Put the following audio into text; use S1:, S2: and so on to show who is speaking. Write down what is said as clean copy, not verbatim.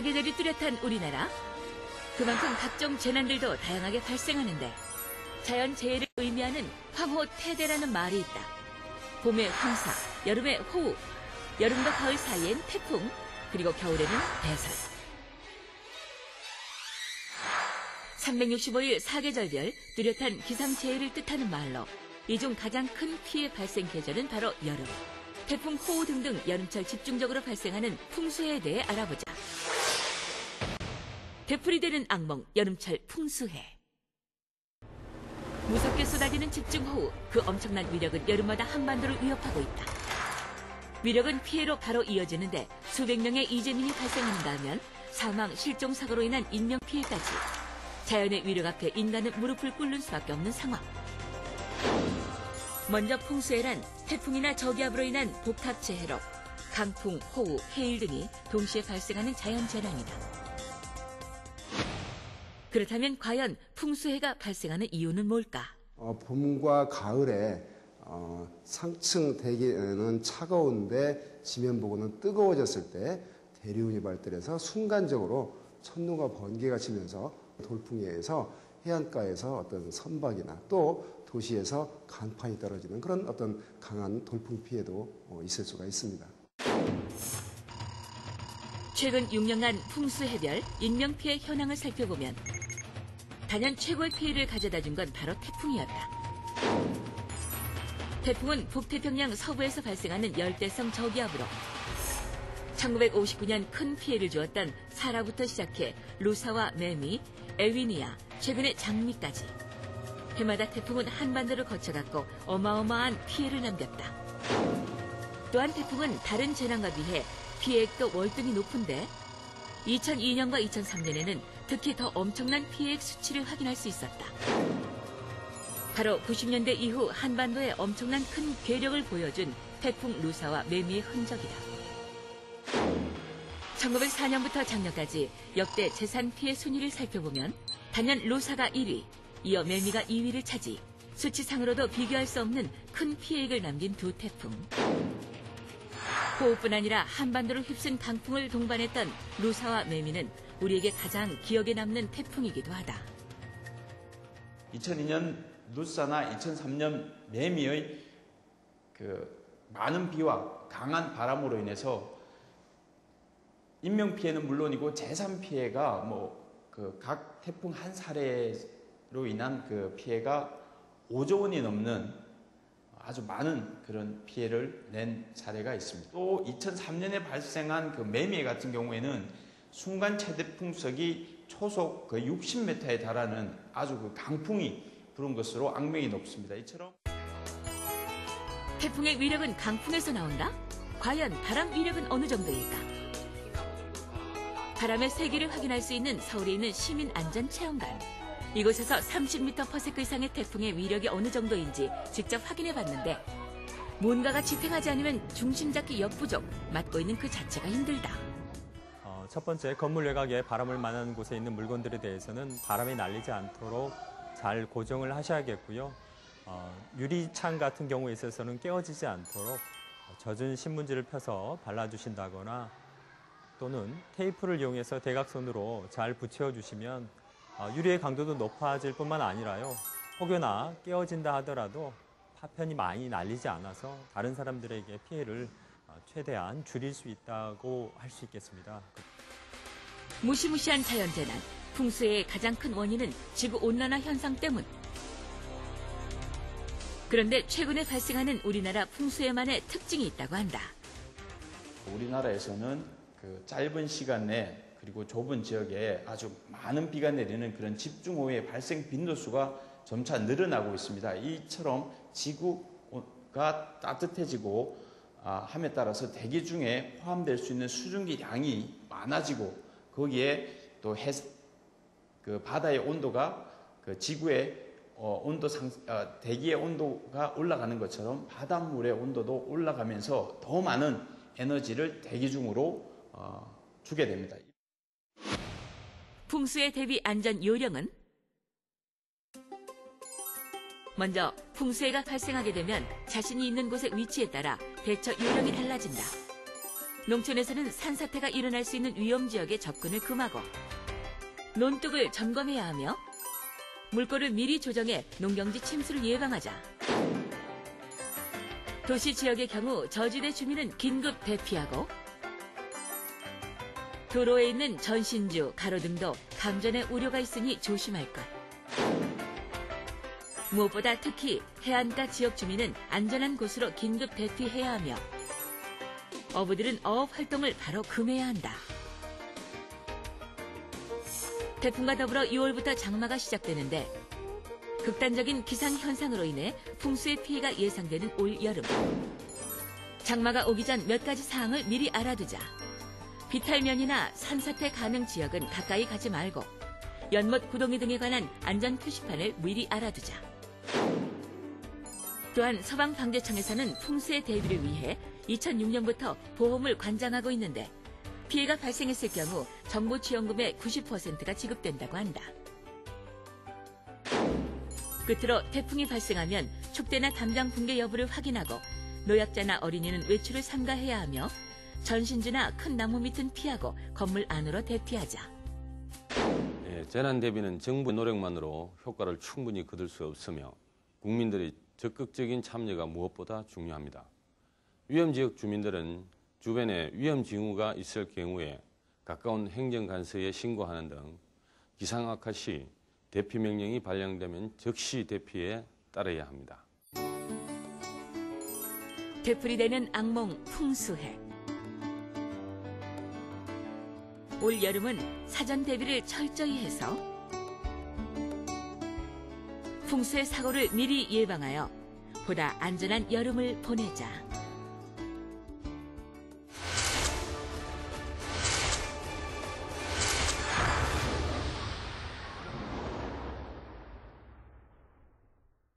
S1: 사계절이 뚜렷한 우리나라. 그만큼 각종 재난들도 다양하게 발생하는데 자연재해를 의미하는 황호태대라는 말이 있다. 봄에 황사, 여름에 호우, 여름과 가을 사이엔 태풍, 그리고 겨울에는 대설. 365일 사계절별 뚜렷한 기상재해를 뜻하는 말로 이 중 가장 큰 피해 발생 계절은 바로 여름. 태풍, 호우 등등 여름철 집중적으로 발생하는 풍수해에 대해 알아보자. 되풀이되는 악몽, 여름철 풍수해. 무섭게 쏟아지는 집중호우, 그 엄청난 위력은 여름마다 한반도를 위협하고 있다. 위력은 피해로 바로 이어지는데 수백 명의 이재민이 발생한다 하면 사망, 실종, 사고로 인한 인명피해까지. 자연의 위력 앞에 인간은 무릎을 꿇는 수밖에 없는 상황. 먼저 풍수해란 태풍이나 저기압으로 인한 복합재해로 강풍, 호우, 해일 등이 동시에 발생하는 자연재난이다. 그렇다면 과연 풍수해가 발생하는 이유는 뭘까?
S2: 봄과 가을에 상층 대기는 차가운데 지면 부근은 뜨거워졌을 때 대류운이 발달해서 순간적으로 천둥과 번개가 치면서 돌풍에 의해서 해안가에서 어떤 선박이나 또 도시에서 간판이 떨어지는 그런 어떤 강한 돌풍 피해도 있을 수가 있습니다.
S1: 최근 6년간 풍수해별 인명피해 현황을 살펴보면 단연 최고의 피해를 가져다 준 건 바로 태풍이었다. 태풍은 북태평양 서부에서 발생하는 열대성 저기압으로 1959년 큰 피해를 주었던 사라부터 시작해 루사와 매미, 에위니아, 최근의 장미까지. 해마다 태풍은 한반도를 거쳐갔고 어마어마한 피해를 남겼다. 또한 태풍은 다른 재난과 비해 피해액도 월등히 높은데 2002년과 2003년에는 특히 더 엄청난 피해액 수치를 확인할 수 있었다. 바로 90년대 이후 한반도에 엄청난 큰 괴력을 보여준 태풍 루사와 매미의 흔적이다. 1904년부터 작년까지 역대 재산 피해 순위를 살펴보면 단연 루사가 1위, 이어 매미가 2위를 차지, 수치상으로도 비교할 수 없는 큰 피해액을 남긴 두 태풍. 호우뿐 아니라 한반도를 휩쓴 강풍을 동반했던 루사와 매미는 우리에게 가장 기억에 남는 태풍이기도 하다.
S3: 2002년 루사나 2003년 매미의 많은 비와 강한 바람으로 인해서 인명피해는 물론이고 재산피해가 각 태풍 한 사례로 인한 그 피해가 5조 원이 넘는 아주 많은 그런 피해를 낸 사례가 있습니다. 또 2003년에 발생한 그 매미 같은 경우에는 순간 최대 풍속이 초속 거의 60m에 달하는 아주 그 강풍이 부는 것으로 악명이 높습니다. 이처럼
S1: 태풍의 위력은 강풍에서 나온다? 과연 바람 위력은 어느 정도일까? 바람의 세기를 확인할 수 있는 서울에 있는 시민안전체험관. 이곳에서 30m/s 이상의 태풍의 위력이 어느 정도인지 직접 확인해봤는데 뭔가가 지탱하지 않으면 중심 잡기 역부족, 맡고 있는 그 자체가 힘들다.
S4: 첫 번째, 건물 외곽에 바람을 만나는 곳에 있는 물건들에 대해서는 바람이 날리지 않도록 잘 고정을 하셔야겠고요. 유리창 같은 경우에 있어서는 깨어지지 않도록 젖은 신문지를 펴서 발라주신다거나 또는 테이프를 이용해서 대각선으로 잘 붙여주시면 유리의 강도도 높아질 뿐만 아니라요. 혹여나 깨어진다 하더라도 파편이 많이 날리지 않아서 다른 사람들에게 피해를 최대한 줄일 수 있다고 할 수 있겠습니다.
S1: 무시무시한 자연재난, 풍수의 가장 큰 원인은 지구온난화 현상 때문. 그런데 최근에 발생하는 우리나라 풍수해만의 특징이 있다고 한다.
S3: 우리나라에서는 그 짧은 시간 내 그리고 좁은 지역에 아주 많은 비가 내리는 그런 집중호우의 발생 빈도수가 점차 늘어나고 있습니다. 이처럼 지구가 따뜻해지고 함에 따라서 대기 중에 포함될 수 있는 수증기 양이 많아지고 거기에 또 그 바다의 온도가 그 지구의 대기의 온도가 올라가는 것처럼 바닷물의 온도도 올라가면서 더 많은 에너지를 대기 중으로 주게 됩니다.
S1: 풍수에 대비 안전 요령은? 먼저 풍수해가 발생하게 되면 자신이 있는 곳의 위치에 따라 대처 요령이 달라진다. 농촌에서는 산사태가 일어날 수 있는 위험 지역에 접근을 금하고 논둑을 점검해야 하며 물꼬를 미리 조정해 농경지 침수를 예방하자. 도시 지역의 경우 저지대 주민은 긴급 대피하고 도로에 있는 전신주, 가로등도 감전의 우려가 있으니 조심할 것. 무엇보다 특히 해안가 지역 주민은 안전한 곳으로 긴급 대피해야 하며 어부들은 어업 활동을 바로 금해야 한다. 태풍과 더불어 6월부터 장마가 시작되는데 극단적인 기상현상으로 인해 풍수의 피해가 예상되는 올 여름. 장마가 오기 전 몇 가지 사항을 미리 알아두자. 비탈면이나 산사태 가능 지역은 가까이 가지 말고 연못, 구덩이 등에 관한 안전 표시판을 미리 알아두자. 또한 서방방재청에서는 풍수의 대비를 위해 2006년부터 보험을 관장하고 있는데 피해가 발생했을 경우 정부지원금의 90%가 지급된다고 한다. 끝으로 태풍이 발생하면 축대나 담장 붕괴 여부를 확인하고 노약자나 어린이는 외출을 삼가해야 하며 전신주나 큰 나무 밑은 피하고 건물 안으로 대피하자.
S5: 재난 대비는 정부 노력만으로 효과를 충분히 거둘 수 없으며 국민들의 적극적인 참여가 무엇보다 중요합니다. 위험지역 주민들은 주변에 위험 징후가 있을 경우에 가까운 행정관서에 신고하는 등 기상 악화 시 대피 명령이 발령되면 즉시 대피에 따라야 합니다.
S1: 되풀이 되는 악몽 풍수해. 올 여름은 사전 대비를 철저히 해서 풍수의 사고를 미리 예방하여 보다 안전한 여름을 보내자.